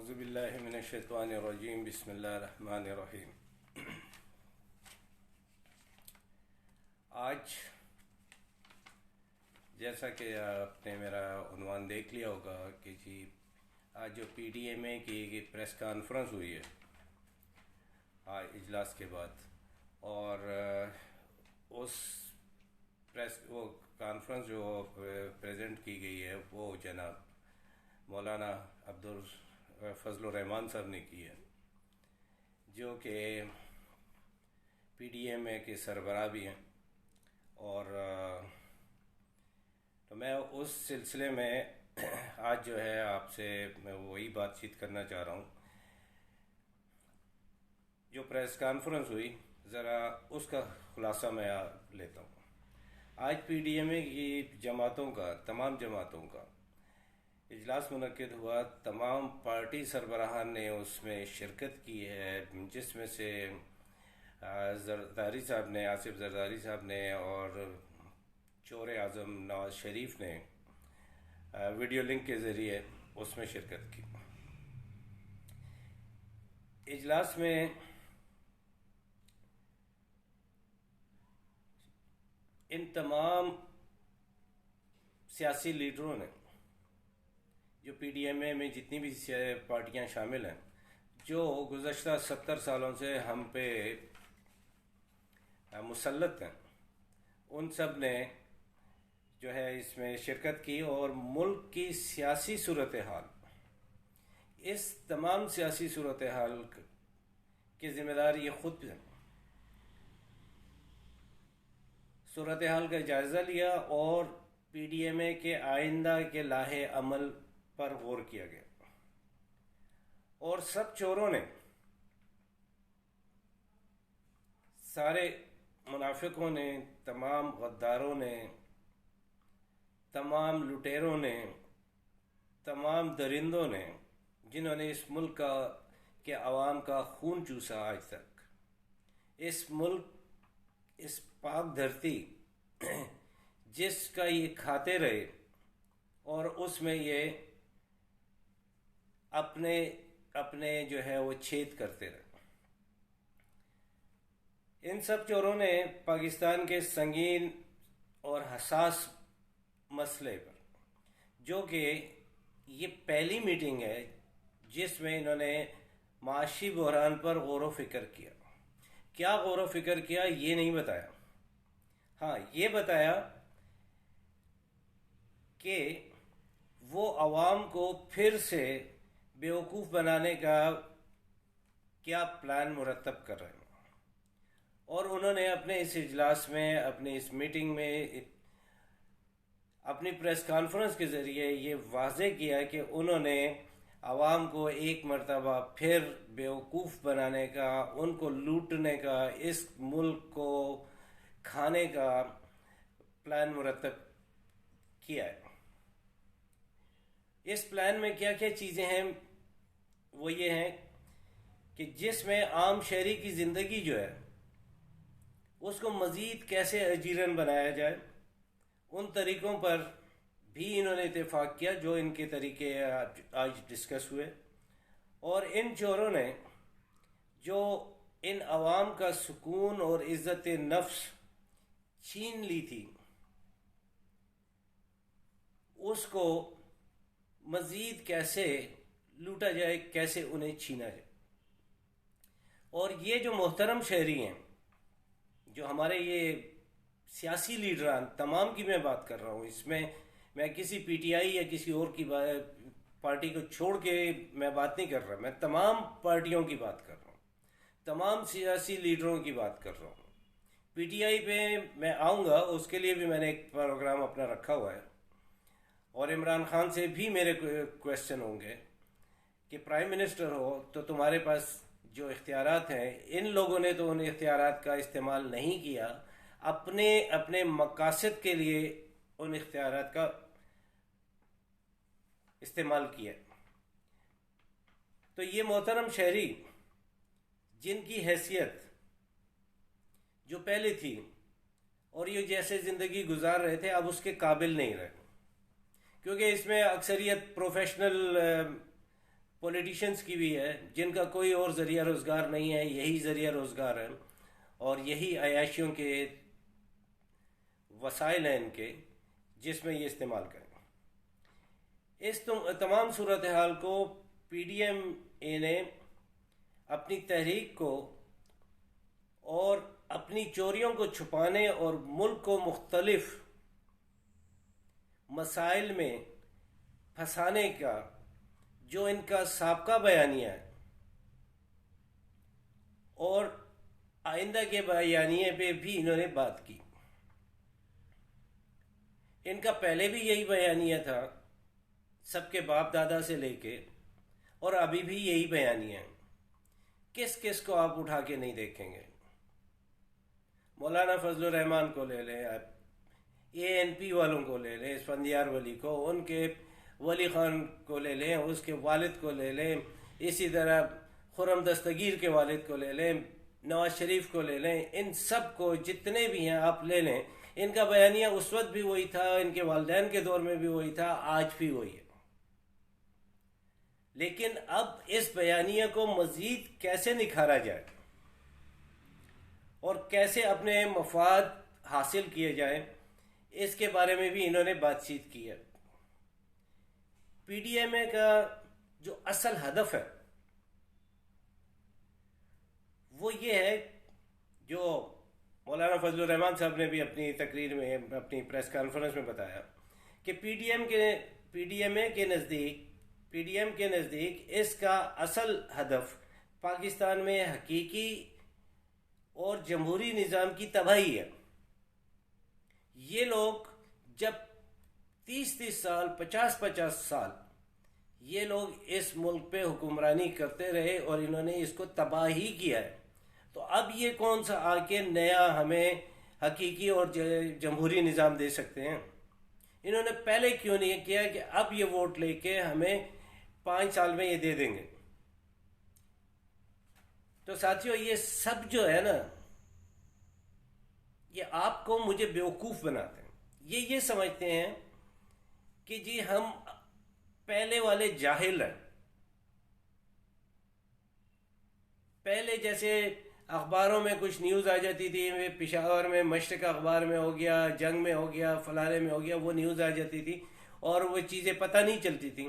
औज़ुबिल्लाहि मिनश्शैतानिर्रजीम बिस्मिल्लाहिर्रहमानिर्रहीम। आज जैसा कि आपने मेरा उन्वान देख लिया होगा कि जी आज जो पीडीएमए की प्रेस कॉन्फ्रेंस हुई है आज इजलास के बाद, और उस प्रेस वो कॉन्फ्रेंस जो प्रेजेंट की गई है वो जनाब मौलाना अब्दुल फजलुर रहमान साहब ने की है, जो कि पीडीएमए के सरबराह भी हैं। और तो मैं उस सिलसिले में आज जो है आपसे मैं वही बातचीत करना चाह रहा हूँ। जो प्रेस कॉन्फ्रेंस हुई ज़रा उसका खुलासा मैं लेता हूँ। आज पीडीएमए की जमातों का, तमाम जमातों का इजलास मुनक्किद हुआ। तमाम पार्टी सरबराहान ने उसमें शिरकत की है, जिसमें से जरदारी साहब ने, आसिफ जरदारी साहब ने और चौर आज़म नवाज शरीफ ने वीडियो लिंक के ज़रिए उसमें शिरकत की। इजलास में इन तमाम सियासी लीडरों ने, जो पीडीएमए में जितनी भी पार्टियां शामिल हैं, जो गुज़श्ता 70 सालों से हम पे मुसल्लत हैं, उन सब ने जो है इसमें शिरकत की। और मुल्क की सियासी सूरत हाल, इस तमाम सियासी सूरत हाल की ज़िम्मेदार ये खुद हैं। सूरत हाल का जायज़ा लिया और पीडीएमए के आइंदा के लाहे अमल पर गौर किया गया। और सब चोरों ने, सारे मुनाफिकों ने, तमाम गद्दारों ने, तमाम लुटेरों ने, तमाम दरिंदों ने, जिन्होंने इस मुल्क के अवाम का खून चूसा आज तक, इस मुल्क, इस पाक धरती जिसका ये खाते रहे और उसमें ये अपने अपने जो है वो छेद करते रहे। इन सब चोरों ने पाकिस्तान के संगीन और हसास मसले पर, जो कि ये पहली मीटिंग है जिसमें इन्होंने माशी बहरान पर गौर व फिक्र किया। क्या गौर व फिक्र किया ये नहीं बताया। हाँ, ये बताया कि वो अवाम को फिर से बेवकूफ़ बनाने का क्या प्लान मुरतब कर रहे हैं। और उन्होंने अपने इस इजलास में, अपनी इस मीटिंग में, अपनी प्रेस कॉन्फ्रेंस के ज़रिए ये वाज़े किया कि उन्होंने आवाम को एक मरतबा फिर बेवकूफ़ बनाने का, उनको लूटने का, इस मुल्क को खाने का प्लान मुरतब किया है। इस प्लान में क्या क्या चीज़ें हैं वो ये हैं कि जिसमें आम शहरी की ज़िंदगी जो है उसको मज़ीद कैसे अजीरन बनाया जाए, उन तरीक़ों पर भी इन्होंने इत्तेफाक किया जो इनके तरीके आज डिस्कस हुए। और इन चोरों ने जो इन अवाम का सुकून और इज़्ज़त नफ्स छीन ली थी, उसको मज़ीद कैसे लूटा जाए, कैसे उन्हें छीना जाए। और ये जो मोहतरम शहरी हैं, जो हमारे ये सियासी लीडरान, तमाम की मैं बात कर रहा हूँ, इसमें मैं किसी पीटीआई या किसी और की पार्टी को छोड़ के मैं बात नहीं कर रहा, मैं तमाम पार्टियों की बात कर रहा हूँ, तमाम सियासी लीडरों की बात कर रहा हूँ। पीटीआई पे मैं आऊँगा, उसके लिए भी मैंने एक प्रोग्राम अपना रखा हुआ है। और इमरान खान से भी मेरे क्वेश्चन होंगे कि प्राइम मिनिस्टर हो तो तुम्हारे पास जो इख्तियारात हैं, इन लोगों ने तो उन इख्तियारात का इस्तेमाल नहीं किया, अपने अपने मकासद के लिए उन इख्तियारात का इस्तेमाल किया। तो ये मोहतरम शहरी, जिनकी हैसियत जो पहले थी और ये जैसे ज़िंदगी गुजार रहे थे, अब उसके काबिल नहीं रहे, क्योंकि इसमें अक्सरियत प्रोफेशनल पॉलिटिशियंस की भी है, जिनका कोई और ज़रिया रोज़गार नहीं है, यही ज़रिया रोज़गार है और यही अयाशियों के वसाइल हैं इनके, जिसमें ये इस्तेमाल करें। इस तमाम सूरत हाल को पीडीएम ने अपनी तहरीक को और अपनी चोरियों को छुपाने और मुल्क को मुख्तलिफ मसाइल में फंसाने का जो इनका साबका बयानिया है और आइंदा के बयानिए पे भी इन्होंने बात की। इनका पहले भी यही बयानिया था, सबके बाप दादा से लेके, और अभी भी यही बयानिया है। किस किस को आप उठा के नहीं देखेंगे? मौलाना फजलुर रहमान को ले लें, आप एएनपी वालों को ले लें, स्फंदियार वली को, उनके वली खान को ले लें, उसके वालिद को ले लें, इसी तरह खुरम दस्तगीर के वालिद को ले लें, नवाज शरीफ को ले लें, इन सब को जितने भी हैं आप ले लें, इनका बयानिया उस वक्त भी वही था, इनके वालिदैन के दौर में भी वही था, आज भी वही है। लेकिन अब इस बयानिया को मजीद कैसे निखारा जाए और कैसे अपने मफाद हासिल किए जाए, इसके बारे में भी इन्होंने बातचीत की है। पीडीएमए का जो असल हदफ है वो ये है, जो मौलाना फजलुर रहमान साहब ने भी अपनी तकरीर में, अपनी प्रेस कॉन्फ्रेंस में बताया कि पीडीएमए के नज़दीक इसका असल हदफ पाकिस्तान में हकीकी और जमहूरी निज़ाम की तबाही है। ये लोग जब 30-30 साल, 50-50 साल ये लोग इस मुल्क पे हुक्मरानी करते रहे और इन्होंने इसको तबाह ही किया है, तो अब ये कौन सा आके नया हमें हकीकी और जमहूरी निज़ाम दे सकते हैं? इन्होंने पहले क्यों नहीं किया कि अब ये वोट लेके हमें 5 साल में ये दे देंगे? तो साथियों, ये सब जो है ना, ये आपको मुझे बेवकूफ़ बनाते हैं। ये समझते हैं कि जी हम पहले वाले जाहिल हैं। पहले जैसे अखबारों में कुछ न्यूज़ आ जाती थी, पेशावर में मशरक अखबार में हो गया, जंग में हो गया, फलाने में हो गया, वो न्यूज़ आ जाती थी और वो चीज़ें पता नहीं चलती थी।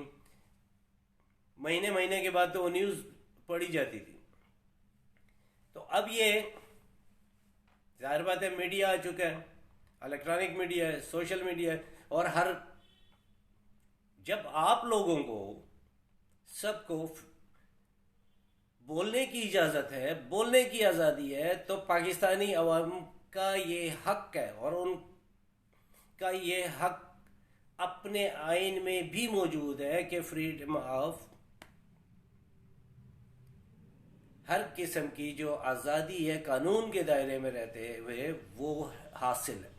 महीने महीने के बाद तो वो न्यूज़ पढ़ी जाती थी। तो अब ये जाहिर बात है, मीडिया आ चुका है, इलेक्ट्रॉनिक मीडिया है, सोशल मीडिया है, और हर जब आप लोगों को सबको बोलने की इजाज़त है, बोलने की आज़ादी है, तो पाकिस्तानी अवाम का ये हक है और उनका ये हक अपने आइन में भी मौजूद है कि फ्रीडम ऑफ, हर किस्म की जो आज़ादी है कानून के दायरे में रहते हुए वो हासिल है।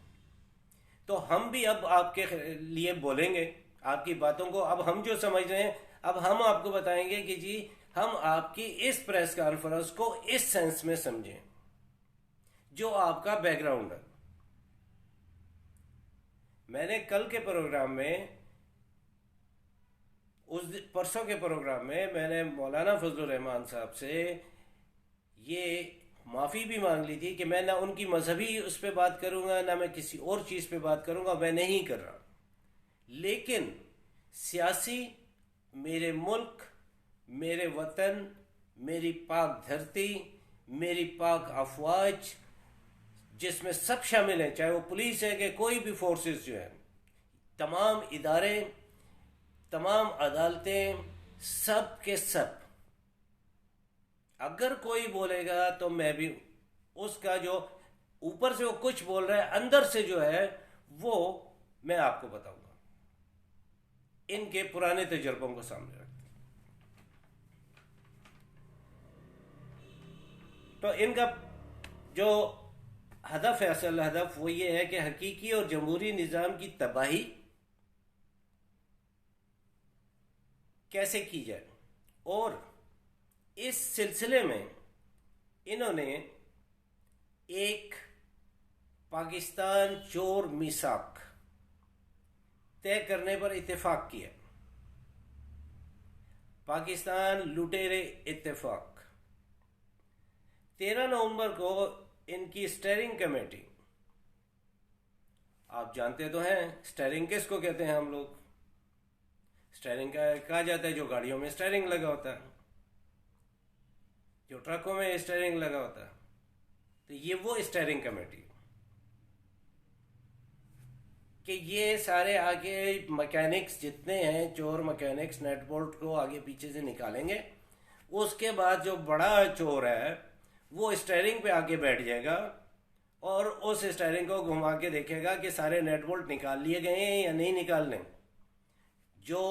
तो हम भी अब आपके लिए बोलेंगे, आपकी बातों को अब हम जो समझ रहे हैं, अब हम आपको बताएंगे कि जी हम आपकी इस प्रेस कॉन्फ्रेंस को इस सेंस में समझें जो आपका बैकग्राउंड है। मैंने कल के प्रोग्राम में, उस परसों के प्रोग्राम में मैंने मौलाना फजलुर रहमान साहब से ये माफ़ी भी मांग ली थी कि मैं ना उनकी मजहबी उस पर बात करूँगा, ना मैं किसी और चीज़ पे बात करूँगा, मैं नहीं कर रहा। लेकिन सियासी, मेरे मुल्क, मेरे वतन, मेरी पाक धरती, मेरी पाक अफवाज, जिसमें सब शामिल हैं, चाहे वो पुलिस है कि कोई भी फोर्सेस जो हैं, तमाम इदारे, तमाम अदालतें, सब के सब, अगर कोई बोलेगा तो मैं भी उसका, जो ऊपर से वो कुछ बोल रहा है, अंदर से जो है वो मैं आपको बताऊंगा, इनके पुराने तजुर्बों को सामने रखते। तो इनका जो हदफ है, असल हदफ वो ये है कि हकीकी और जमहूरी निज़ाम की तबाही कैसे की जाए, और इस सिलसिले में इन्होंने एक पाकिस्तान चोर मिसाक तय करने पर इत्तेफाक किया। पाकिस्तान लुटेरे इत्तेफाक। 13 नवंबर को इनकी स्टेयरिंग कमेटी, आप जानते तो हैं स्टेयरिंग किसको कहते हैं हम लोग। स्टेयरिंग का कहा जाता है जो गाड़ियों में स्टेयरिंग लगा होता है, जो ट्रकों में स्टेयरिंग लगा होता है, तो ये वो स्टेयरिंग कमेटी कि ये सारे आगे मैकेनिक्स जितने हैं, चोर मैकेनिक्स, नट बोल्ट को आगे पीछे से निकालेंगे। उसके बाद जो बड़ा चोर है वो स्टेयरिंग पे आके बैठ जाएगा और उस स्टेयरिंग को घुमा के देखेगा कि सारे नट बोल्ट निकाल लिए गए हैं या नहीं निकालने। जो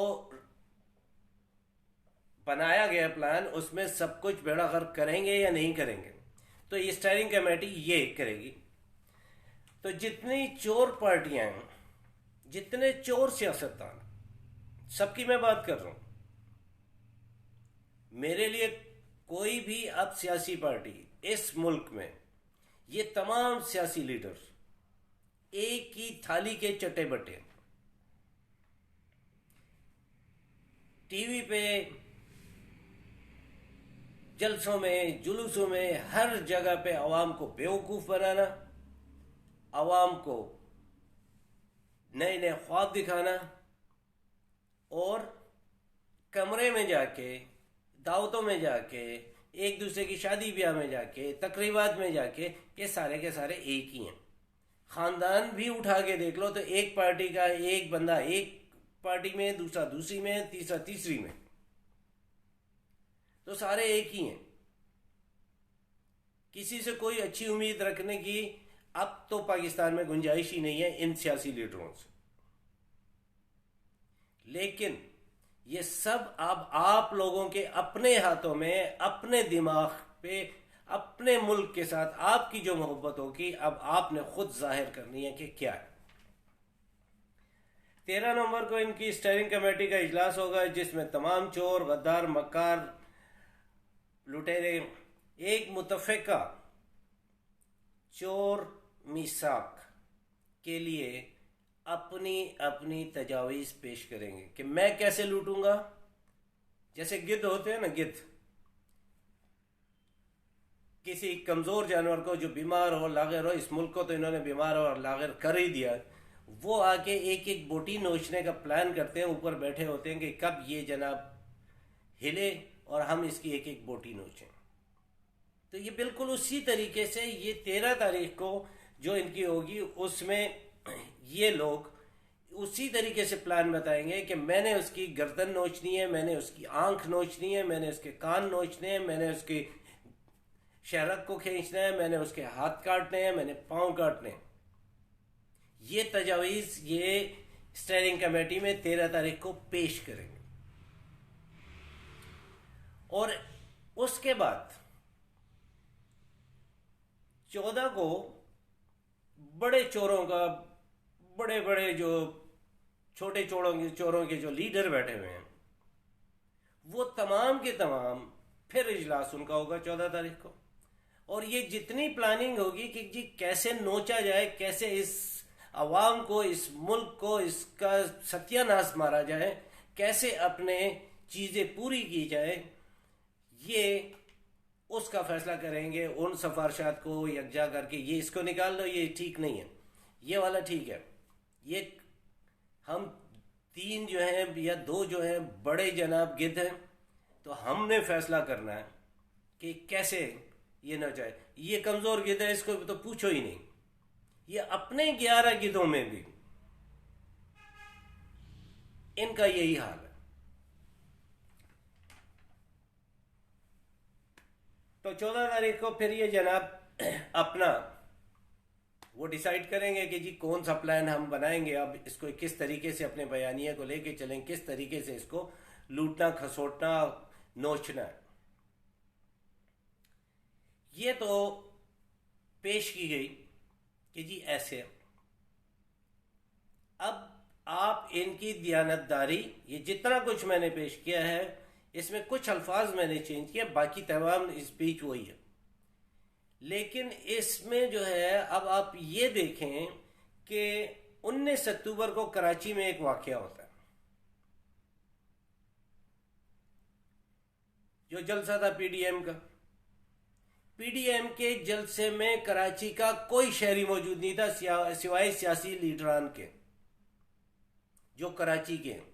बनाया गया प्लान उसमें सब कुछ बेड़ा गर्क करेंगे या नहीं करेंगे, तो ये स्टेयरिंग कमेटी ये करेगी। तो जितनी चोर पार्टियां हैं, जितने चोर सियासतदान, सबकी मैं बात कर रहा हूं। मेरे लिए कोई भी अब सियासी पार्टी इस मुल्क में, ये तमाम सियासी लीडर एक ही थाली के चट्टे बट्टे। टीवी पे, जलसों में, जुलूसों में, हर जगह पे अवाम को बेवकूफ बनाना, अवाम को नए नए ख्वाब दिखाना, और कमरे में जाके, दावतों में जाके, एक दूसरे की शादी ब्याह में जाके, तकरीबात में जाके, ये सारे के सारे एक ही हैं। खानदान भी उठा के देख लो तो एक पार्टी का एक बंदा एक पार्टी में, दूसरा दूसरी में, तीसरा तीसरी में, तो सारे एक ही हैं। किसी से कोई अच्छी उम्मीद रखने की अब तो पाकिस्तान में गुंजाइश ही नहीं है इन सियासी लीडरों से। लेकिन ये सब अब आप लोगों के अपने हाथों में, अपने दिमाग पे, अपने मुल्क के साथ आपकी जो मोहब्बत होगी अब आपने खुद जाहिर करनी है कि क्या है। 13 नवंबर को इनकी स्टीयरिंग कमेटी का इजलास होगा जिसमें तमाम चोर, गद्दार, मक्कार, लुटेरे एक मुतफ़िका चोर मीसाक के लिए अपनी अपनी तजावीज़ पेश करेंगे कि मैं कैसे लूटूंगा। जैसे गिद्ध होते हैं ना, गिद्ध किसी कमज़ोर जानवर को जो बीमार हो, लागिर हो, इस मुल्क को तो इन्होंने बीमार और लागिर कर ही दिया, वो आके एक एक बोटी नोचने का प्लान करते हैं, ऊपर बैठे होते हैं कि कब ये जनाब हिले और हम इसकी एक एक बोटी नोचें। तो ये बिल्कुल उसी तरीके से ये 13 तारीख को जो इनकी होगी उसमें ये लोग उसी तरीके से प्लान बताएंगे कि मैंने उसकी गर्दन नोचनी है, मैंने उसकी आंख नोचनी है, मैंने उसके कान नोचने हैं, मैंने उसकी शहरक को खींचना है, मैंने उसके हाथ काटने हैं, मैंने पाँव काटने हैं। ये तजावीज़ ये स्टीयरिंग कमेटी में 13 तारीख को पेश करेंगे। और उसके बाद 14 को बड़े चोरों का, बड़े बड़े जो छोटे चोरों के जो लीडर बैठे हुए हैं, वो तमाम के तमाम फिर इजलास उनका होगा 14 तारीख को। और ये जितनी प्लानिंग होगी कि जी कैसे नोचा जाए, कैसे इस अवाम को, इस मुल्क को, इसका सत्यानाश मारा जाए, कैसे अपने चीज़ें पूरी की जाए, ये उसका फैसला करेंगे। उन सिफारिशात को यकजा करके ये इसको निकाल लो, ये ठीक नहीं है, ये वाला ठीक है, ये हम 3 जो हैं या 2 जो हैं बड़े जनाब गिद्ध हैं, तो हमने फैसला करना है कि कैसे ये ना जाए। ये कमज़ोर गिद्ध है, इसको तो पूछो ही नहीं। ये अपने 11 गिद्धों में भी इनका यही हाल है। तो 14 तारीख को फिर ये जनाब अपना वो डिसाइड करेंगे कि जी कौन सा प्लान हम बनाएंगे, अब इसको किस तरीके से अपने बयानिया को लेके चलें, किस तरीके से इसको लूटना, खसोटना, नोचना है। ये तो पेश की गई कि जी ऐसे। अब आप इनकी दयानतदारी, ये जितना कुछ मैंने पेश किया है इसमें कुछ अल्फाज मैंने चेंज किया, बाकी तमाम स्पीच वही है। लेकिन इसमें जो है अब आप ये देखें कि 19 अक्टूबर को कराची में एक वाकया होता है। जो जलसा था पीडीएम का, पीडीएम के जलसे में कराची का कोई शहरी मौजूद नहीं था सिवाय सियासी लीडरान के जो कराची के हैं।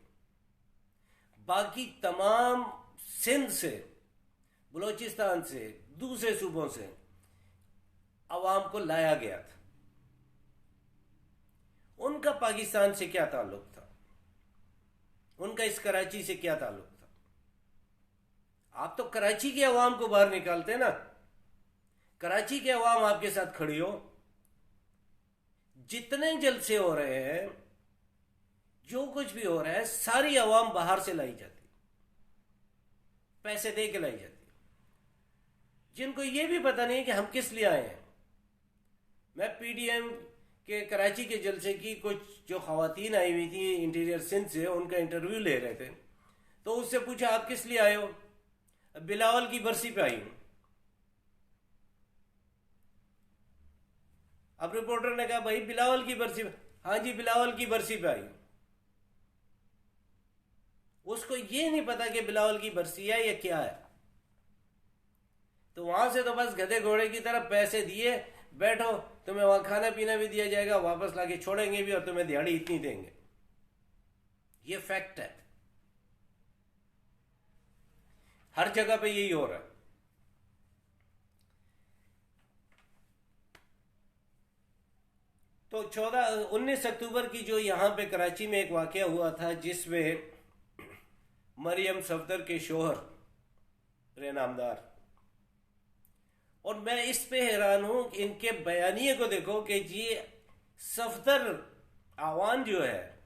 बाकी तमाम सिंध से, बलोचिस्तान से, दूसरे सूबों से अवाम को लाया गया था। उनका पाकिस्तान से क्या ताल्लुक था? उनका इस कराची से क्या ताल्लुक था? आप तो कराची के अवाम को बाहर निकालते ना। कराची के अवाम आपके साथ खड़ी हो। जितने जलसे हो रहे हैं, जो कुछ भी हो रहा है, सारी अवाम बाहर से लाई जाती, पैसे दे के लाई जाती, जिनको ये भी पता नहीं कि हम किस लिए आए हैं। मैं पीडीएम के कराची के जलसे की कुछ जो खवातीन आई हुई थी इंटीरियर सिंध से, उनका इंटरव्यू ले रहे थे, तो उससे पूछा आप किस लिए आए हो? बिलावल की बरसी पे आई हूं। अब रिपोर्टर ने कहा भाई बिलावल की बरसी पे? हाँ जी बिलावल की बरसी पे आई हूं। उसको ये नहीं पता कि बिलावल की बरसी है या क्या है। तो वहां से तो बस गधे घोड़े की तरह पैसे दिए, बैठो, तुम्हें वहां खाना पीना भी दिया जाएगा, वापस लाके छोड़ेंगे भी और तुम्हें दिहाड़ी इतनी देंगे। ये फैक्ट है, हर जगह पे यही हो रहा है। तो 19 अक्टूबर की जो यहां पे कराची में एक वाकया हुआ था जिसमें मरियम सफदर के शोहर रे नामदार, और मैं इस पे हैरान हूं कि इनके बयानिए को देखो कि ये सफदर आवान जो है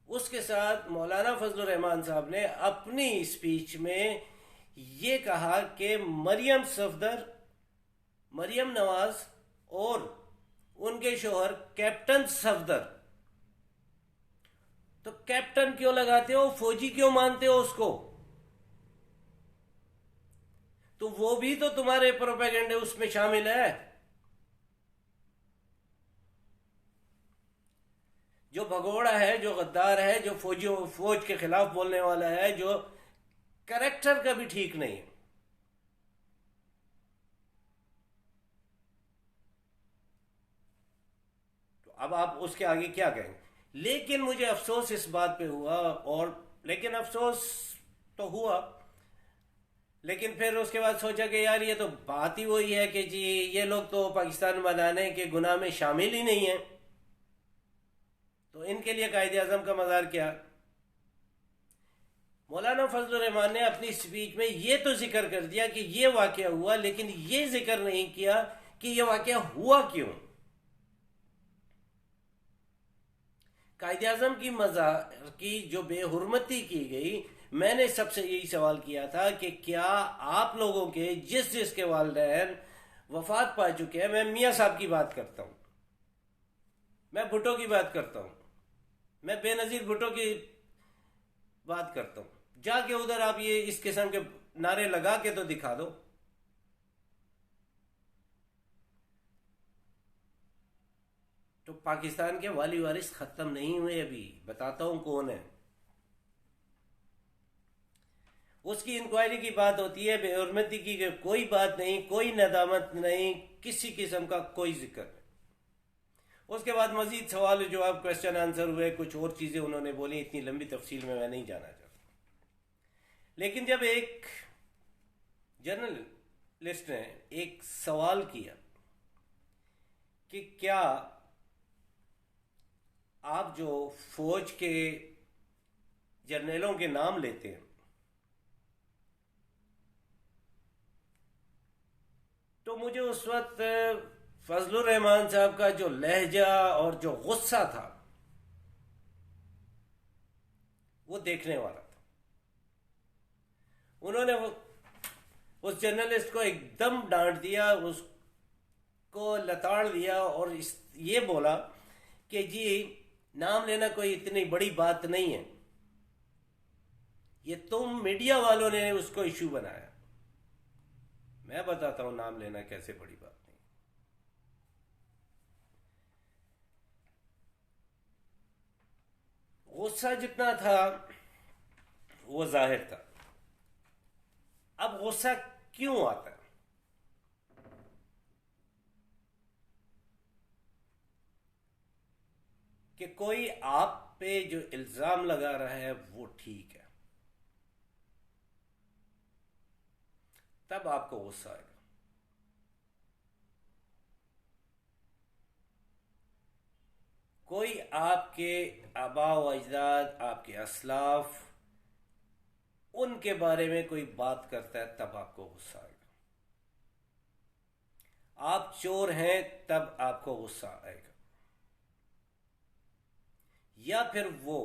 उसके साथ मौलाना फजलुर रहमान साहब ने अपनी स्पीच में ये कहा कि मरियम सफदर, मरियम नवाज और उनके शोहर कैप्टन सफदर। तो कैप्टन क्यों लगाते हो? फौजी क्यों मानते हो उसको? तो वो भी तो तुम्हारे प्रोपेगेंडे उसमें शामिल है। जो भगोड़ा है, जो गद्दार है, जो फौज के खिलाफ बोलने वाला है, जो कैरेक्टर का भी ठीक नहीं है। तो अब आप उसके आगे क्या कहेंगे? लेकिन मुझे अफसोस इस बात पे हुआ, और लेकिन अफसोस तो हुआ, लेकिन फिर उसके बाद सोचा कि यार ये तो बात ही वही है कि जी ये लोग तो पाकिस्तान बनाने के गुनाह में शामिल ही नहीं है, तो इनके लिए कायदे आजम का मज़ार क्या? मौलाना फजलुर रहमान ने अपनी स्पीच में ये तो जिक्र कर दिया कि ये वाकया हुआ, लेकिन ये जिक्र नहीं किया कि ये वाकया हुआ क्यों। कायदे आजम की मज़ार की जो बेहुरमती की गई, मैंने सबसे यही सवाल किया था कि क्या आप लोगों के जिस जिस के वालिदैन वफात पा चुके हैं, मैं मियाँ साहब की बात करता हूँ, मैं भुट्टो की बात करता हूँ, मैं बेनज़ीर भुट्टो की बात करता हूँ, जाके उधर आप ये इस किस्म के नारे लगा के तो दिखा दो। तो पाकिस्तान के वाली वारिस खत्म नहीं हुए अभी, बताता हूं कौन है। उसकी इंक्वायरी की बात होती है, बेहुरमती की कोई बात नहीं, कोई नदामत नहीं, किसी किस्म का कोई जिक्र नहीं। उसके बाद मजीद सवाल जवाब, क्वेश्चन आंसर हुए, कुछ और चीजें उन्होंने बोली, इतनी लंबी तफसील में मैं नहीं जाना चाहता। लेकिन जब एक जर्नलिस्ट ने एक सवाल किया कि क्या आप जो फौज के जर्नलों के नाम लेते हैं, तो मुझे उस वक्त फजलुर रहमान साहब का जो लहजा और जो गुस्सा था वो देखने वाला था। उन्होंने उस जर्नलिस्ट को एकदम डांट दिया, उसको लताड़ दिया और ये बोला कि जी नाम लेना कोई इतनी बड़ी बात नहीं है, ये तुम मीडिया वालों ने उसको इशू बनाया। मैं बताता हूं नाम लेना कैसे बड़ी बात नहीं। गुस्सा जितना था वो जाहिर था। अब गुस्सा क्यों आता है? कि कोई आप पे जो इल्जाम लगा रहा है वो ठीक है, तब आपको गुस्सा आएगा। कोई आपके आबा व अजदाद, आपके असलाफ, उनके बारे में कोई बात करता है, तब आपको गुस्सा आएगा। आप चोर हैं, तब आपको गुस्सा आएगा। या फिर वो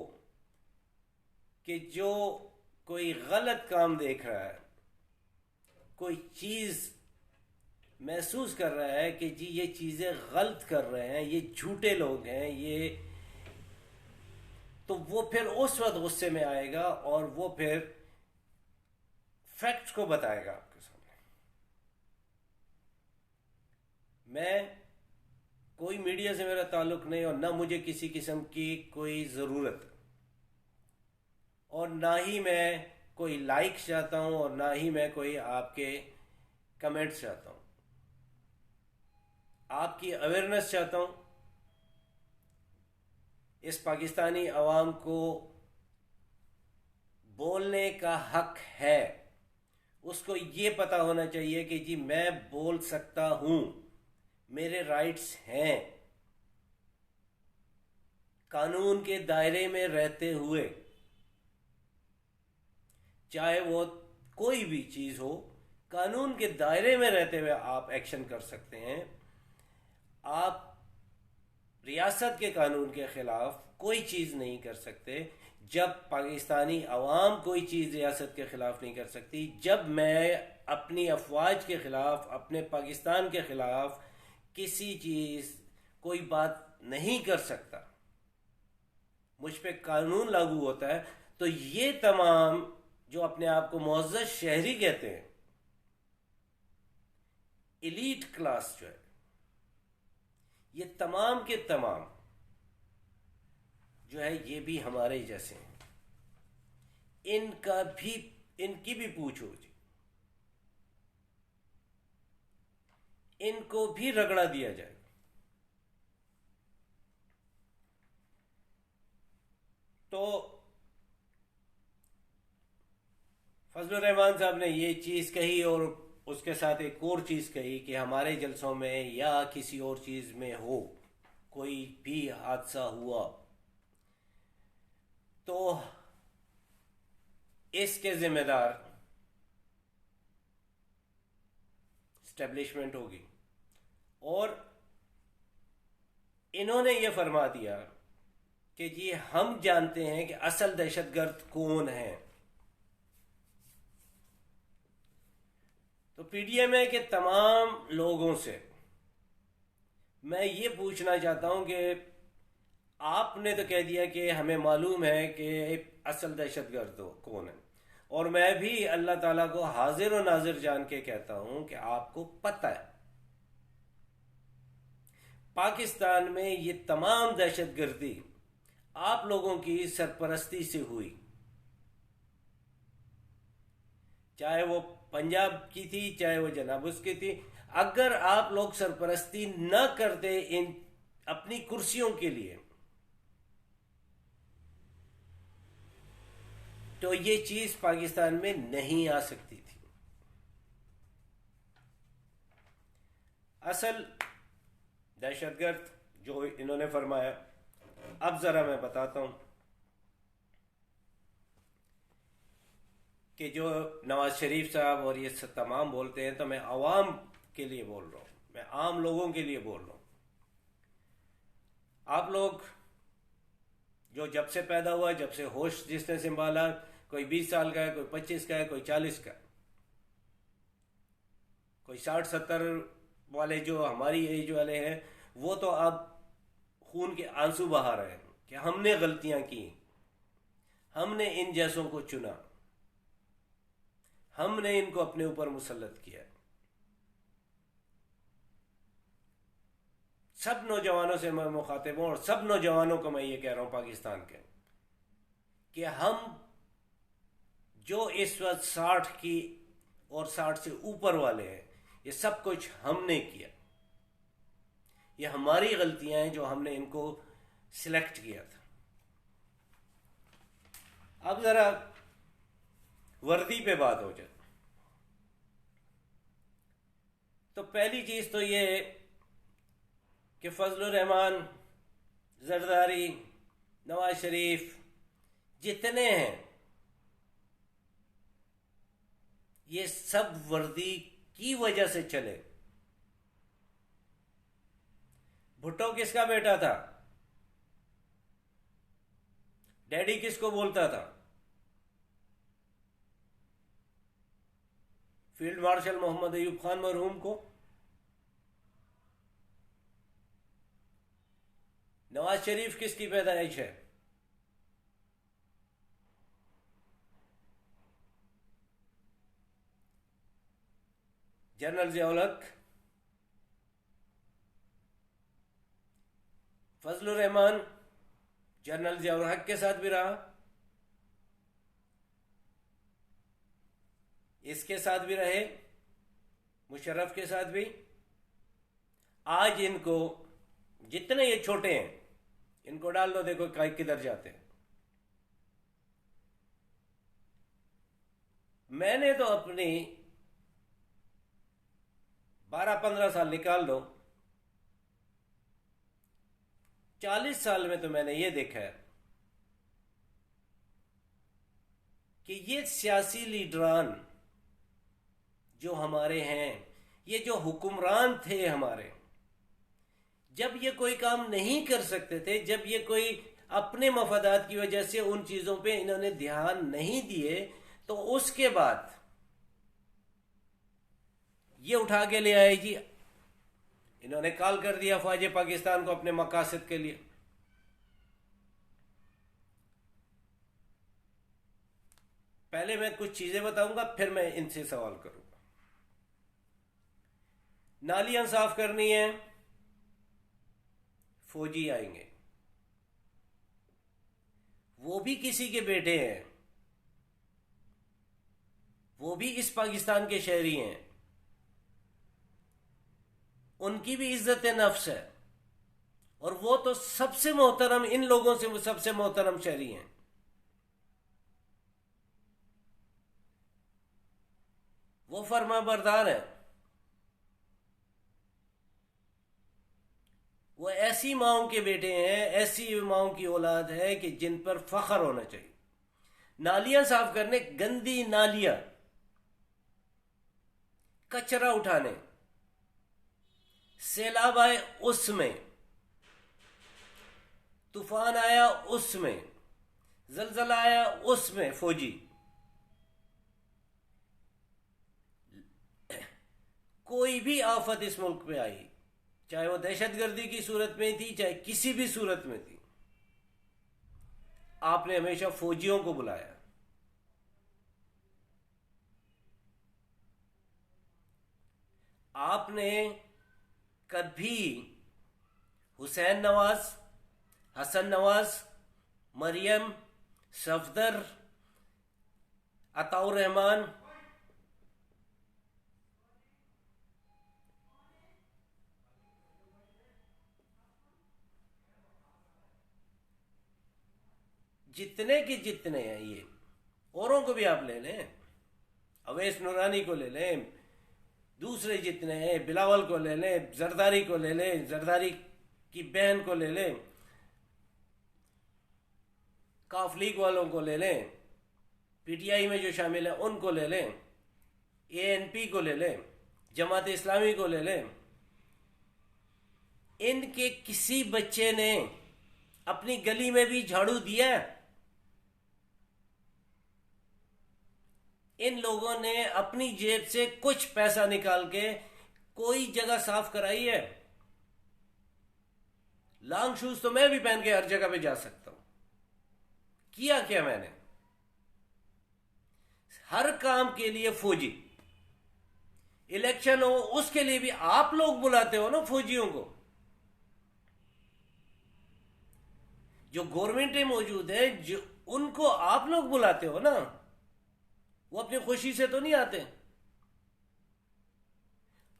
कि जो कोई गलत काम देख रहा है, कोई चीज महसूस कर रहा है कि जी ये चीजें गलत कर रहे हैं, ये झूठे लोग हैं, ये, तो वो फिर उस वक्त गुस्से में आएगा और वो फिर फैक्ट्स को बताएगा आपके सामने। मैं, कोई मीडिया से मेरा ताल्लुक नहीं और ना मुझे किसी किस्म की कोई ज़रूरत, और ना ही मैं कोई लाइक चाहता हूं और ना ही मैं कोई आपके कमेंट्स चाहता हूं। आपकी अवेयरनेस चाहता हूं। इस पाकिस्तानी अवाम को बोलने का हक है। उसको ये पता होना चाहिए कि जी मैं बोल सकता हूं, मेरे राइट्स हैं, कानून के दायरे में रहते हुए। चाहे वो कोई भी चीज हो, कानून के दायरे में रहते हुए आप एक्शन कर सकते हैं। आप रियासत के कानून के खिलाफ कोई चीज नहीं कर सकते। जब पाकिस्तानी अवाम कोई चीज रियासत के खिलाफ नहीं कर सकती, जब मैं अपनी अफवाज के खिलाफ, अपने पाकिस्तान के खिलाफ किसी चीज, कोई बात नहीं कर सकता, मुझ पे कानून लागू होता है, तो ये तमाम जो अपने आप को मुअज़्ज़ज़ शहरी कहते हैं, एलीट क्लास जो है, ये तमाम के तमाम जो है ये भी हमारे जैसे हैं। इनका भी, इनकी भी पूछो जी, इनको भी रगड़ा दिया जाएगा। तो फजलुर रहमान साहब ने ये चीज कही और उसके साथ एक और चीज कही कि हमारे जलसों में या किसी और चीज में हो कोई भी हादसा हुआ तो इसके जिम्मेदार स्टैब्लिशमेंट होगी। और इन्होंने ये फरमा दिया कि जी हम जानते हैं कि असल दहशतगर्द कौन है। तो पीडीएमए के तमाम लोगों से मैं ये पूछना चाहता हूं कि आपने तो कह दिया कि हमें मालूम है कि असल दहशतगर्द कौन है, और मैं भी अल्लाह ताला को हाजिर और नाजिर जान के कहता हूं कि आपको पता है पाकिस्तान में ये तमाम दहशतगर्दी आप लोगों की सरपरस्ती से हुई। चाहे वो पंजाब की थी, चाहे वो जनाबुस की थी। अगर आप लोग सरपरस्ती न करते इन अपनी कुर्सियों के लिए, तो ये चीज पाकिस्तान में नहीं आ सकती थी। असल दहशतगर्द जो इन्होंने फरमाया, अब जरा मैं बताता हूं कि जो नवाज शरीफ साहब और ये तमाम बोलते हैं, तो मैं आवाम के लिए बोल रहा हूं, मैं आम लोगों के लिए बोल रहा हूं। आप लोग जो जब से पैदा हुआ, जब से होश जिसने संभाला, कोई 20 साल का है, कोई 25 का है, कोई 40 का, कोई 60-70 वाले जो हमारी एज वाले हैं, वो तो अब खून के आंसू बहा रहे हैं कि हमने गलतियां की, हमने इन जैसों को चुना, हमने इनको अपने ऊपर मुसल्लत किया। सब नौजवानों से मैं मुखातिब हूं और सब नौजवानों को मैं ये कह रहा हूं पाकिस्तान के, कि हम जो इस वक्त 60 की और 60 से ऊपर वाले हैं, ये सब कुछ हमने किया। ये हमारी गलतियां हैं जो हमने इनको सिलेक्ट किया था। अब जरा वर्दी पे बात हो जाए तो पहली चीज तो ये कि फजलुर रहमान, जरदारी, नवाज शरीफ जितने हैं ये सब वर्दी की वजह से चले। भुट्टो किसका बेटा था? डैडी किसको बोलता था? फील्ड मार्शल मोहम्मद अयूब खान मरहूम को। नवाज शरीफ किसकी पैदाइश है? जनरल जियाउल हक। फजलुर रहमान जनरल जियाउल हक के साथ भी रहा, इसके साथ भी रहे, मुशर्रफ के साथ भी। आज इनको जितने ये छोटे हैं इनको डाल दो, देखो किधर जाते हैं। मैंने तो अपनी 12-15 साल निकाल दो, 40 साल में तो मैंने ये देखा है कि ये सियासी लीडरान जो हमारे हैं, ये जो हुक्मरान थे हमारे, जब ये कोई काम नहीं कर सकते थे, जब ये कोई अपने मफादात की वजह से उन चीजों पे इन्होंने ध्यान नहीं दिए, तो उसके बाद ये उठा के ले आए जी, इन्होंने कॉल कर दिया फौज पाकिस्तान को अपने मकासद के लिए। पहले मैं कुछ चीजें बताऊंगा, फिर मैं इनसे सवाल करूंगा। नालियां साफ करनी है, फौजी आएंगे, वो भी किसी के बेटे हैं, वो भी इस पाकिस्तान के शहरी हैं, उनकी भी इज्जत नफ्स है, और वो तो सबसे मोहतरम, इन लोगों से वो सबसे मोहतरम शहरी हैं। वो फरमाबरदार है, वो ऐसी माओं के बेटे हैं, ऐसी माओं की औलाद है कि जिन पर फख्र होना चाहिए। नालियां साफ करने, गंदी नालियां, कचरा उठाने, सैलाब आए उसमें, तूफान आया उसमें, जलजला आया उसमें, फौजी कोई भी आफत इस मुल्क पे आई, चाहे वो दहशतगर्दी की सूरत में थी, चाहे किसी भी सूरत में थी, आपने हमेशा फौजियों को बुलाया। आपने कभी हुसैन नवाज, हसन नवाज, मरियम, सफदर, अताउर रहमान, जितने के जितने हैं, ये औरों को भी आप ले लें, अवैस नूरानी को ले लें, दूसरे जितने हैं, बिलावल को ले लें, जरदारी को ले लें, जरदारी की बहन को ले लें, काफ लीग वालों को ले लें, पीटीआई में जो शामिल है उनको ले लें, एएनपी को ले लें, जमात इस्लामी को ले लें, इनके किसी बच्चे ने अपनी गली में भी झाड़ू दिया? इन लोगों ने अपनी जेब से कुछ पैसा निकाल के कोई जगह साफ कराई है? लॉन्ग शूज तो मैं भी पहन के हर जगह पे जा सकता हूं, किया क्या मैंने? हर काम के लिए फौजी, इलेक्शन हो उसके लिए भी आप लोग बुलाते हो ना फौजियों को। जो गवर्नमेंटें मौजूद है, जो उनको आप लोग बुलाते हो ना, वो अपनी खुशी से तो नहीं आते।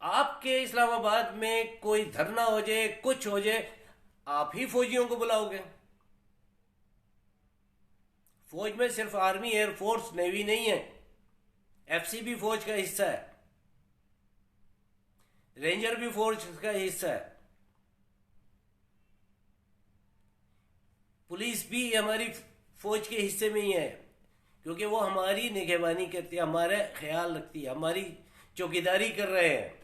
आपके इस्लामाबाद में कोई धरना हो जाए, कुछ हो जाए, आप ही फौजियों को बुलाओगे। फौज में सिर्फ आर्मी, एयरफोर्स, नेवी नहीं है, एफसी भी फौज का हिस्सा है, रेंजर भी फौज का हिस्सा है, पुलिस भी हमारी फौज के हिस्से में ही है, क्योंकि वो हमारी निगहबानी करती है, हमारा ख्याल रखती है, हमारी चौकीदारी कर रहे हैं।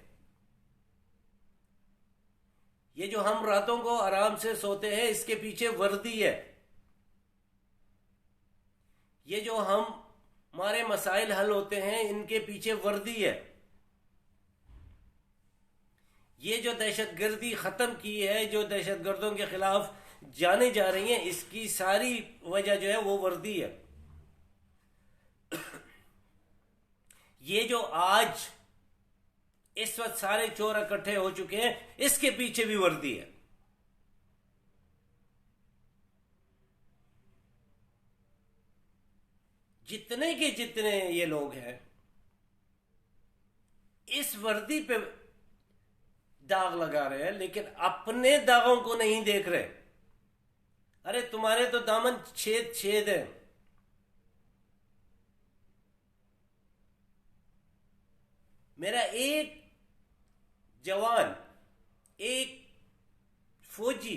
ये जो हम रातों को आराम से सोते हैं, इसके पीछे वर्दी है। ये जो हमारे मसाइल हल होते हैं, इनके पीछे वर्दी है। ये जो दहशतगर्दी खत्म की है, जो दहशतगर्दों के खिलाफ जाने जा रही हैं, इसकी सारी वजह जो है वो वर्दी है। ये जो आज इस वक्त सारे चोर इकट्ठे हो चुके हैं, इसके पीछे भी वर्दी है। जितने के जितने ये लोग हैं, इस वर्दी पे दाग लगा रहे हैं, लेकिन अपने दागों को नहीं देख रहे। अरे तुम्हारे तो दामन छेद छेद है। मेरा एक जवान, एक फौजी,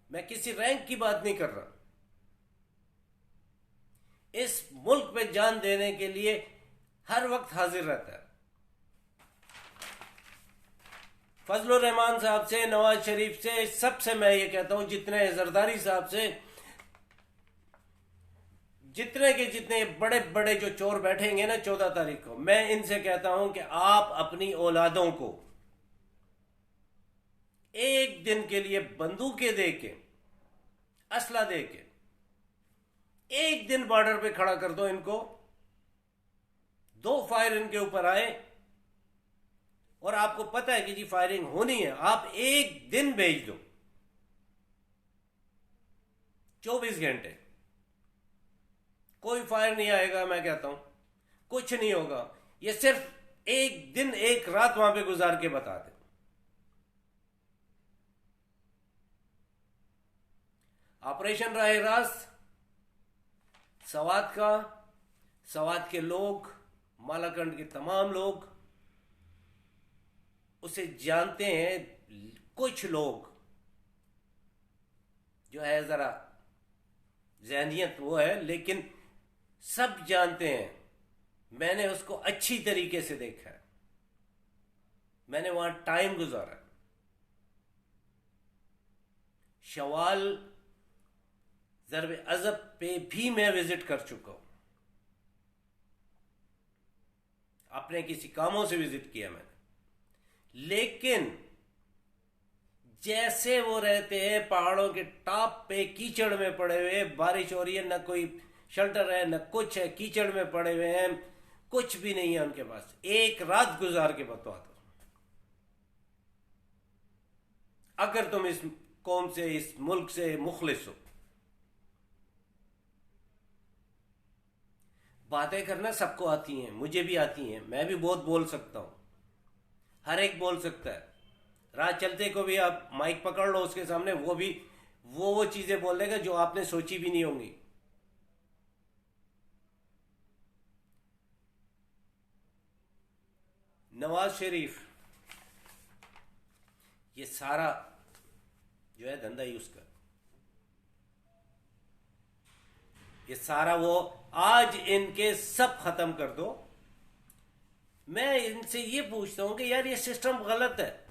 मैं किसी रैंक की बात नहीं कर रहा, इस मुल्क पे जान देने के लिए हर वक्त हाजिर रहता है। फजलुर रहमान साहब से, नवाज शरीफ से, सबसे मैं ये कहता हूं, जितने जरदारी साहब से, जितने के जितने बड़े बड़े जो चोर बैठेंगे ना 14 तारीख को, मैं इनसे कहता हूं कि आप अपनी औलादों को एक दिन के लिए बंदूकें दे के, असला दे के, एक दिन बॉर्डर पे खड़ा कर दो इनको, 2 फायर इनके ऊपर आए, और आपको पता है कि जी फायरिंग होनी है, आप एक दिन भेज दो, 24 घंटे कोई फायर नहीं आएगा। मैं कहता हूं कुछ नहीं होगा। ये सिर्फ एक दिन, एक रात वहां पे गुजार के बता दे। ऑपरेशन राह रास्त सवात का, सवात के लोग, मालाकंड के तमाम लोग उसे जानते हैं। कुछ लोग जो है जरा ज़हनियत वो है, लेकिन सब जानते हैं। मैंने उसको अच्छी तरीके से देखा है, मैंने वहां टाइम गुजारा। शवाल ज़रब अज़ब पे भी मैं विजिट कर चुका हूं, अपने किसी कामों से विजिट किया मैंने। लेकिन जैसे वो रहते हैं पहाड़ों के टॉप पे, कीचड़ में पड़े हुए, बारिश हो रही है, न कोई शेल्टर है, न कुछ है, कीचड़ में पड़े हुए हैं, कुछ भी नहीं है उनके पास। एक रात गुजार के बता दो, अगर तुम इस कौम से, इस मुल्क से मुखलिस हो। बातें करना सबको आती हैं, मुझे भी आती हैं, मैं भी बहुत बोल सकता हूं, हर एक बोल सकता है। राह चलते को भी आप माइक पकड़ लो उसके सामने, वो भी वो चीजें बोल देगा जो आपने सोची भी नहीं होंगी। नवाज शरीफ ये सारा जो है धंधा ही उसका, ये सारा वो आज इनके सब खत्म कर दो। मैं इनसे ये पूछता हूं कि यार ये सिस्टम गलत है,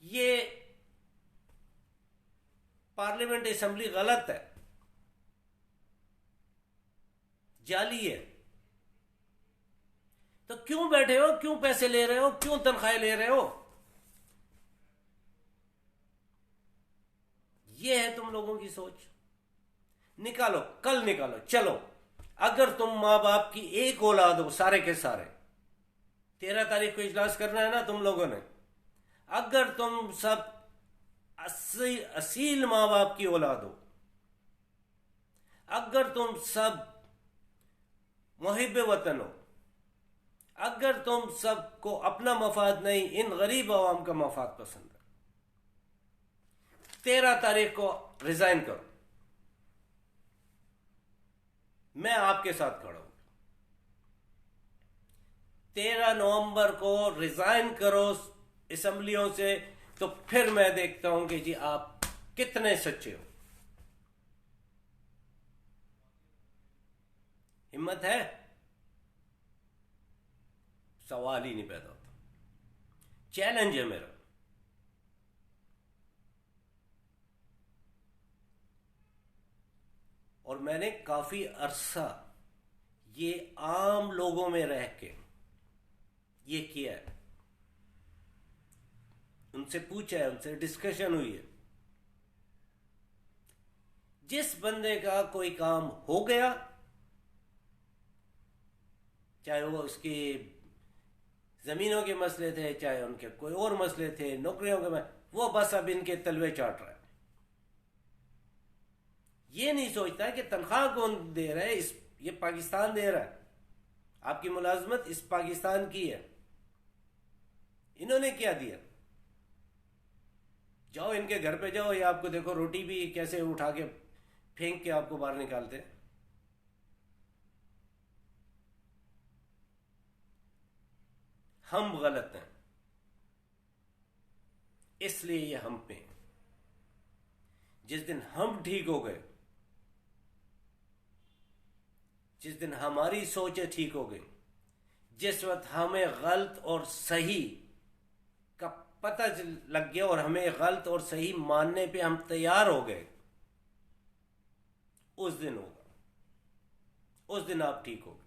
ये पार्लियामेंट असेंबली गलत है, जाली है, तो क्यों बैठे हो, क्यों पैसे ले रहे हो, क्यों तनख्वाहें ले रहे हो? ये है तुम लोगों की सोच। निकालो, कल निकालो, चलो। अगर तुम माँ बाप की एक औलाद हो, सारे के सारे, 13 तारीख को इजलास करना है ना तुम लोगों ने, अगर तुम सब असील माँ बाप की औलाद हो, अगर तुम सब मुहिब वतन हो, अगर तुम सबको अपना मफाद नहीं, इन गरीब आवाम का मफाद पसंद है, 13 तारीख को रिजाइन करो, मैं आपके साथ खड़ा हूं। 13 नवंबर को रिजाइन करो असेंबलियों से, तो फिर मैं देखता हूं कि जी आप कितने सच्चे हो। हिम्मत है? सवाल ही नहीं पैदा होता। चैलेंज है मेरा। और मैंने काफी अरसा ये आम लोगों में रह के ये किया है, उनसे पूछा है, उनसे डिस्कशन हुई है। जिस बंदे का कोई काम हो गया, चाहे वो उसकी जमीनों के मसले थे, चाहे उनके कोई और मसले थे, नौकरियों के वो बस अब इनके तलवे चाट रहा है। ये नहीं सोचता कि तनख्वाह कौन दे रहा है, ये पाकिस्तान दे रहा है। आपकी मुलाजमत इस पाकिस्तान की है। इन्होंने क्या दिया? जाओ इनके घर पे जाओ, ये आपको देखो रोटी भी कैसे उठा के फेंक के आपको बाहर निकालते हैं। हम गलत हैं, इसलिए ये हम पे। जिस दिन हम ठीक हो गए, जिस दिन हमारी सोचें ठीक हो गई, जिस वक्त हमें गलत और सही का पता लग गया और हमें गलत और सही मानने पे हम तैयार हो गए, उस दिन होगा, उस दिन आप ठीक हो गए।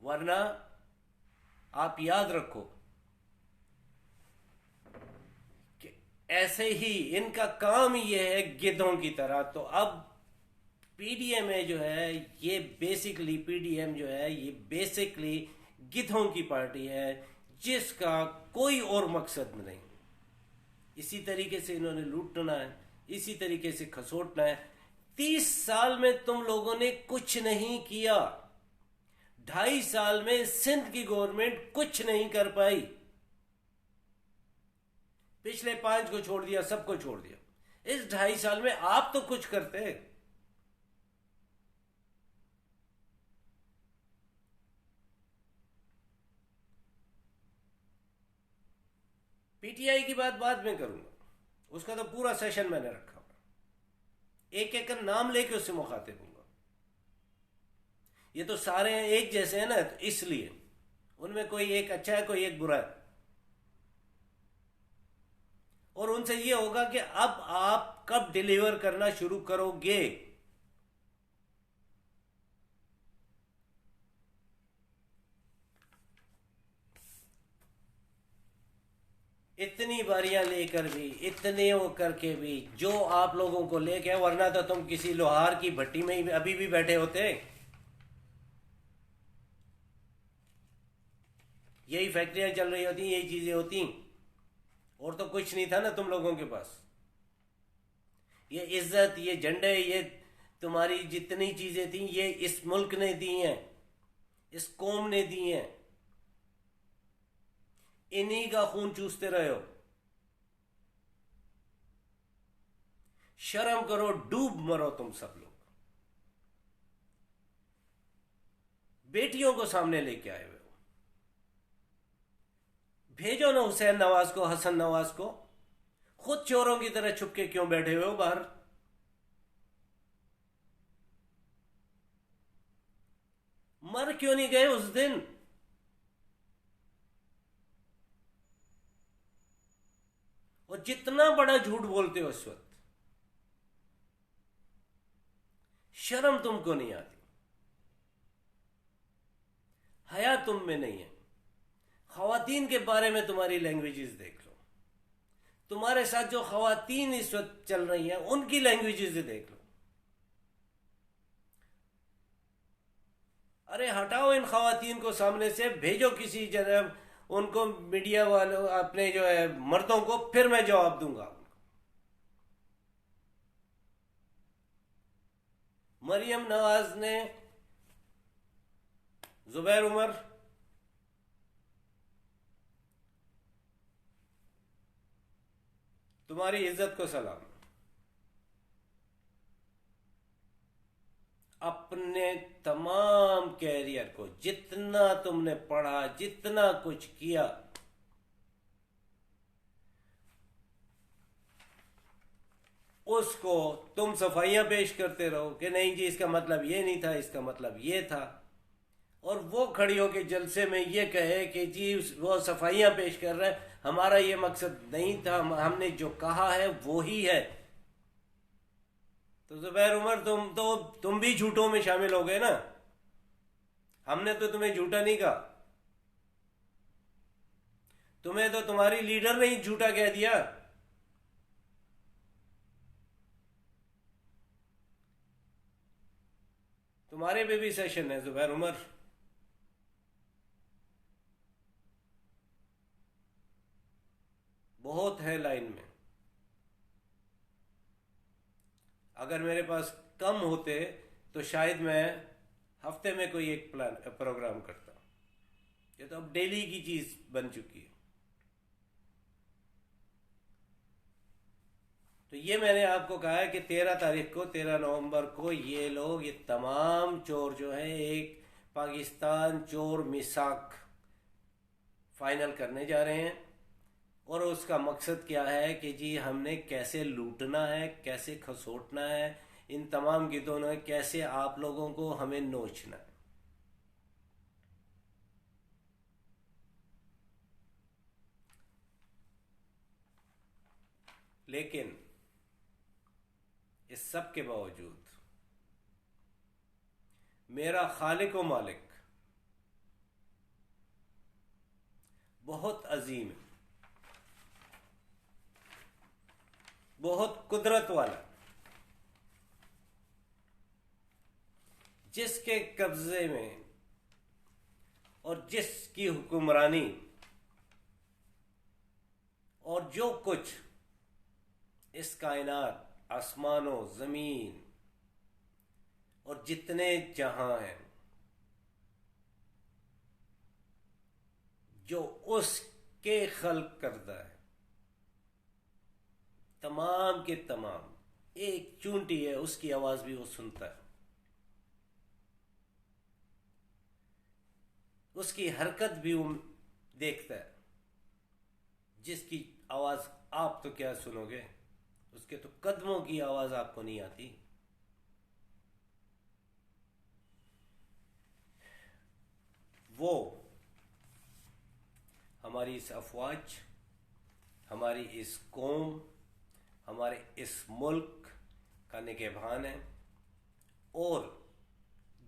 वरना आप याद रखो कि ऐसे ही इनका काम ये है गिद्धों की तरह। तो अब पीडीएम जो है, ये बेसिकली पीडीएम जो है, ये बेसिकली गिद्धों की पार्टी है, जिसका कोई और मकसद नहीं। इसी तरीके से इन्होंने लूटना है, इसी तरीके से खसोटना है। 30 साल में तुम लोगों ने कुछ नहीं किया। 2.5 साल में सिंध की गवर्नमेंट कुछ नहीं कर पाई। पिछले 5 को छोड़ दिया, सबको छोड़ दिया। इस 2.5 साल में आप तो कुछ करते। पीटीआई की बात बाद में करूंगा, उसका तो पूरा सेशन मैंने रखा हुआ, एक एक का नाम लेके उससे मुखातिब हूंगा। ये तो सारे एक जैसे हैं ना, तो इसलिए उनमें कोई एक अच्छा है, कोई एक बुरा है। और उनसे ये होगा कि अब आप कब डिलीवर करना शुरू करोगे। इतनी बारियां लेकर भी, इतने वो करके भी, जो आप लोगों को लेके, वरना तो तुम किसी लोहार की भट्टी में ही अभी भी बैठे होते। यही फैक्ट्रियां चल रही होती, यही चीजें होती, और तो कुछ नहीं था ना तुम लोगों के पास। ये इज्जत, ये झंडे, ये तुम्हारी जितनी चीजें थी, ये इस मुल्क ने दी हैं, इस कौम ने दी हैं। इन्हीं का खून चूसते रहे हो। शर्म करो, डूब मरो तुम सब लोग। बेटियों को सामने लेके आए हुए हो। भेजो ना हुसैन नवाज को, हसन नवाज को। खुद चोरों की तरह छुपके क्यों बैठे हुए हो बाहर? मर क्यों नहीं गए उस दिन? और जितना बड़ा झूठ बोलते हो इस वक्त, शर्म तुमको नहीं आती, हया तुम में नहीं है। खवातीन के बारे में तुम्हारी लैंग्वेजेस देख लो, तुम्हारे साथ जो खवातीन इस वक्त चल रही हैं उनकी लैंग्वेजेस देख लो। अरे हटाओ इन खवातीन को सामने से, भेजो किसी जगह उनको, मीडिया वालों, अपने जो है मर्दों को, फिर मैं जवाब दूंगा। मरियम नवाज ने जुबैर उमर, तुम्हारी इज्जत को सलाम। अपने तमाम कैरियर को, जितना तुमने पढ़ा, जितना कुछ किया, उसको तुम सफाइयां पेश करते रहो कि नहीं जी इसका मतलब ये नहीं था, इसका मतलब ये था। और वो खड़ी हो के जलसे में ये कहे कि जी वो सफाइयां पेश कर रहा है, हमारा ये मकसद नहीं था, हमने जो कहा है वो ही है। तो जुबैर उमर, तुम भी झूठों में शामिल हो गए ना। हमने तो तुम्हें झूठा नहीं कहा, तुम्हें तो तुम्हारी लीडर ने ही झूठा कह दिया। तुम्हारे पे भी सेशन है जुबैर उमर। बहुत है लाइन में। अगर मेरे पास कम होते तो शायद मैं हफ्ते में कोई एक प्रोग्राम करता। ये तो अब डेली की चीज बन चुकी है। तो ये मैंने आपको कहा है कि 13 तारीख को, 13 नवंबर को ये लोग, ये तमाम चोर जो हैं, एक पाकिस्तान चोर मिसाक फाइनल करने जा रहे हैं। और उसका मकसद क्या है कि जी हमने कैसे लूटना है, कैसे खसोटना है, इन तमाम गिद्धों ने कैसे आप लोगों को हमें नोचना है। लेकिन इस सब के बावजूद मेरा खालिक व मालिक बहुत अजीम है, बहुत कुदरत वाला, जिसके कब्जे में और जिसकी हुक्मरानी और जो कुछ इस कायनात, आसमानों, जमीन और जितने जहां हैं, जो उसके खल्क करता है, तमाम के तमाम, एक चूंटी है उसकी आवाज भी वो सुनता है, उसकी हरकत भी वो देखता है। जिसकी आवाज आप तो क्या सुनोगे, उसके तो कदमों की आवाज आपको नहीं आती। वो हमारी इस अफवाज, हमारी इस कौम, हमारे इस मुल्क का निगहबान है। और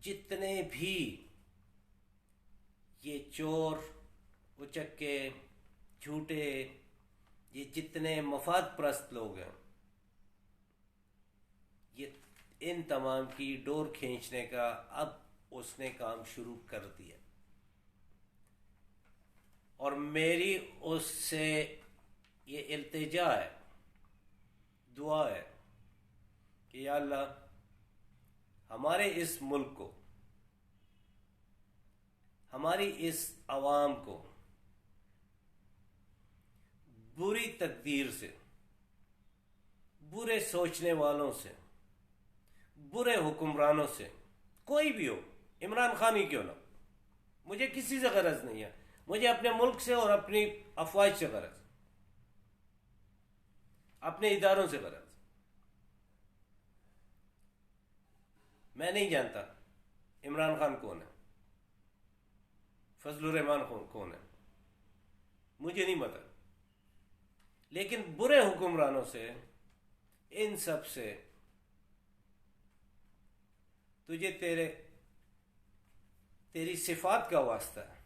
जितने भी ये चोर, उचक्के, झूठे, ये जितने मफाद परस्त लोग हैं, ये इन तमाम की डोर खींचने का अब उसने काम शुरू कर दिया। और मेरी उससे ये इल्तिजा है, दुआ है कि या अल्लाह हमारे इस मुल्क को, हमारी इस आवाम को बुरी तकदीर से, बुरे सोचने वालों से, बुरे हुक्मरानों से, कोई भी हो, इमरान खान ही क्यों ना, मुझे किसी से गरज नहीं है। मुझे अपने मुल्क से और अपनी अफवाज से गरज, अपने इदारों से गरज। मैं नहीं जानता इमरान खान कौन है, फजलुर रहमान कौन है, मुझे नहीं पता। लेकिन बुरे हुक्मरानों से, इन सब से तुझे तेरी सिफात का वास्ता है,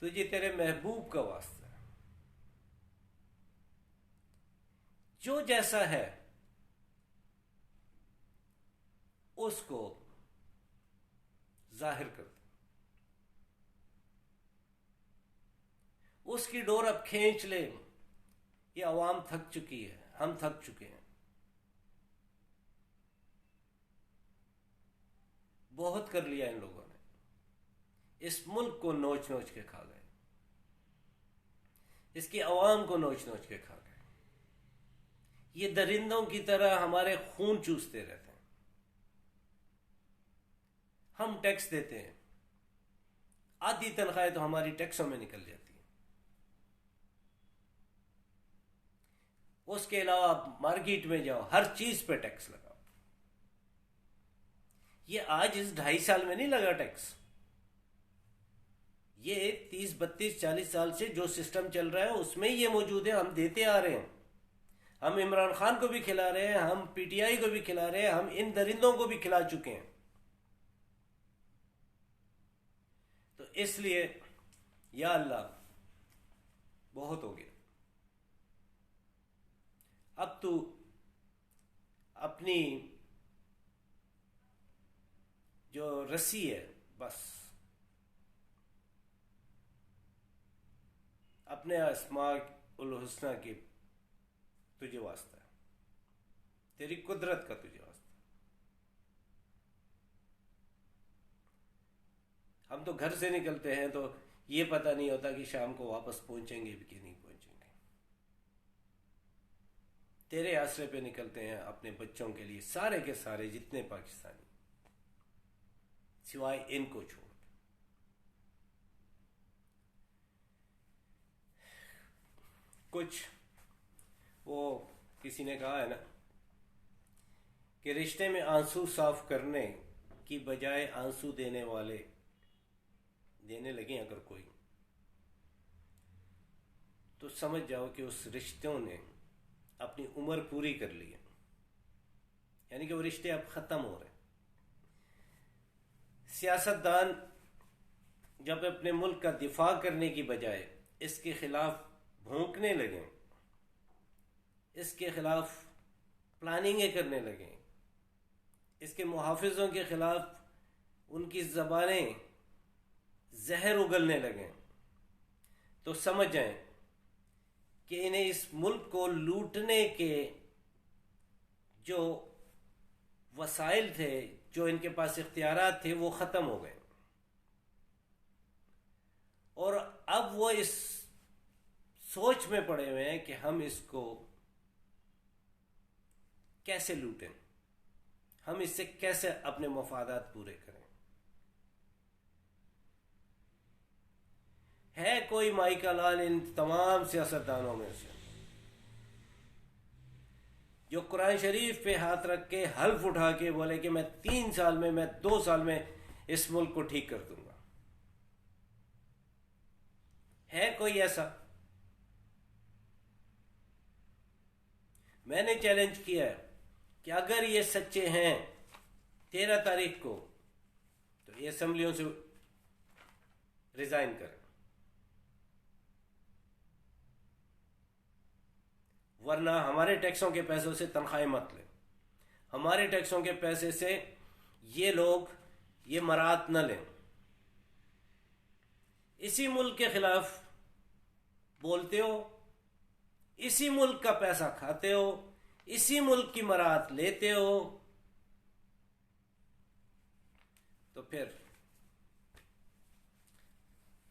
तुझे तेरे महबूब का वास्ता है। जो जैसा है उसको जाहिर कर दे। उसकी डोर अब खींच ले। ये आवाम थक चुकी है, हम थक चुके हैं। बहुत कर लिया इन लोगों ने। इस मुल्क को नोच नोच के खा गए, इसकी आवाम को नोच नोच के खा गए। ये दरिंदों की तरह हमारे खून चूसते रहते हैं। हम टैक्स देते हैं, आधी तनख्वाहें तो हमारी टैक्सों में निकल जाती है। उसके अलावा आप मार्केट में जाओ, हर चीज पे टैक्स लगाओ। ये आज इस 2.5 साल में नहीं लगा टैक्स, ये 30, 32, 40 साल से जो सिस्टम चल रहा है उसमें ये मौजूद है। हम देते आ रहे हैं, हम इमरान खान को भी खिला रहे हैं, हम पीटीआई को भी खिला रहे हैं, हम इन दरिंदों को भी खिला चुके हैं। तो इसलिए या अल्लाह, बहुत हो गया। अब तू अपनी जो रस्सी है, बस अपने अस्माउल उल हुस्ना की तुझे वास्ता है, तेरी कुदरत का तुझे वास्ता। हम तो घर से निकलते हैं तो ये पता नहीं होता कि शाम को वापस पहुंचेंगे भी कि नहीं पहुंचेंगे। तेरे आसरे पे निकलते हैं अपने बच्चों के लिए, सारे के सारे जितने पाकिस्तानी, सिवाय इनको छोड़। कुछ वो किसी ने कहा है ना कि रिश्ते में आंसू साफ करने की बजाय आंसू देने वाले देने लगे अगर कोई, तो समझ जाओ कि उस रिश्तों ने अपनी उम्र पूरी कर ली है, यानी कि वो रिश्ते अब खत्म हो रहे हैं। सियासतदान जब अपने मुल्क का दिफा करने की बजाय इसके खिलाफ भौंकने लगे, इसके खिलाफ प्लानिंगें करने लगे, इसके मुहाफिजों के खिलाफ उनकी ज़बानें जहर उगलने लगे, तो समझ जाएं कि इन्हें इस मुल्क को लूटने के जो वसाइल थे, जो इनके पास इख्तियारात थे, वो ख़त्म हो गए। और अब वो इस सोच में पड़े हुए हैं कि हम इसको कैसे लूटें, हम इससे कैसे अपने मफादात पूरे करें। है कोई माई का लाल इन तमाम सियासतदानों में से जो कुरान शरीफ पे हाथ रख के हल्फ उठा के बोले कि मैं 3 साल में, मैं 2 साल में इस मुल्क को ठीक कर दूंगा? है कोई ऐसा? मैंने चैलेंज किया है कि अगर ये सच्चे हैं 13 तारीख को, तो ये असेंबलियों से रिजाइन करें, वरना हमारे टैक्सों के पैसों से तनख्वाहें मत लें, हमारे टैक्सों के पैसे से ये लोग ये मरात न लें। इसी मुल्क के खिलाफ बोलते हो, इसी मुल्क का पैसा खाते हो, इसी मुल्क की मरात लेते हो, तो फिर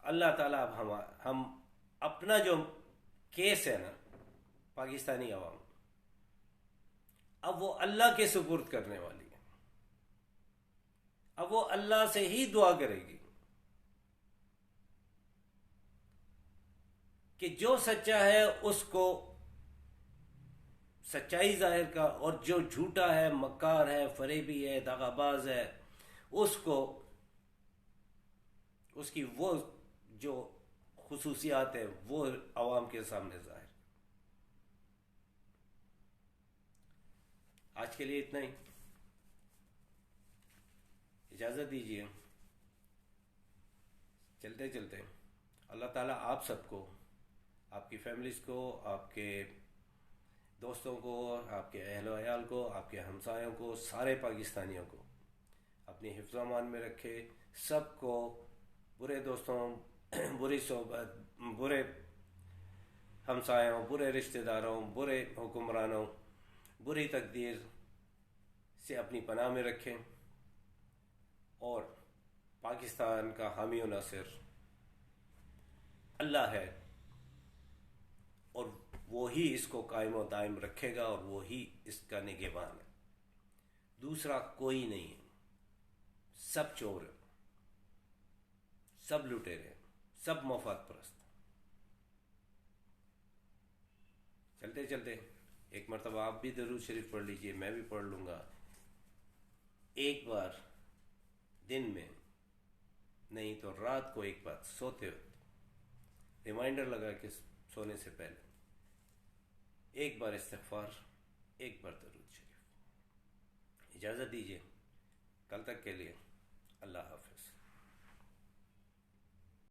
अल्लाह ताला अब हम अपना जो केस है ना पाकिस्तानी अवाम, अब वो अल्लाह के सुपुर्द करने वाली है। अब वो अल्लाह से ही दुआ करेगी कि जो सच्चा है उसको सच्चाई जाहिर का, और जो झूठा है, मक्कार है, फरेबी है, दागाबाज है, उसको उसकी वो जो खुसूसियात है वो अवाम के सामने जाहिर। आज के लिए इतना ही, इजाज़त दीजिए। चलते चलते अल्लाह ताला आप सबको, आपकी फैमिलीज़ को, आपके दोस्तों को, आपके अहल वयाल को, आपके हमसायों को, सारे पाकिस्तानियों को अपनी हिफ्ज़ अमान में रखे। सबको बुरे दोस्तों, बुरी सोबत, बुरे हमसायों, बुरे रिश्तेदारों, बुरे हुक्मरानों, बुरी तकदीर से अपनी पनाह में रखें। और पाकिस्तान का हामी व नासिर अल्लाह है, और वो ही इसको कायम व दायम रखेगा, और वो ही इसका निगहबान है। दूसरा कोई नहीं है। सब चोर हैं, सब लुटेरे हैं, सब मफाद परस्त। चलते चलते एक मरतबा आप भी दरूद शरीफ पढ़ लीजिए, मैं भी पढ़ लूँगा। एक बार दिन में नहीं तो रात को एक बार सोते वक्त रिमाइंडर लगा के सोने से पहले एक बार इस्तिग़फ़ार, एक बार दरूद शरीफ। इजाज़त दीजिए, कल तक के लिए अल्लाह हाफ़िज़।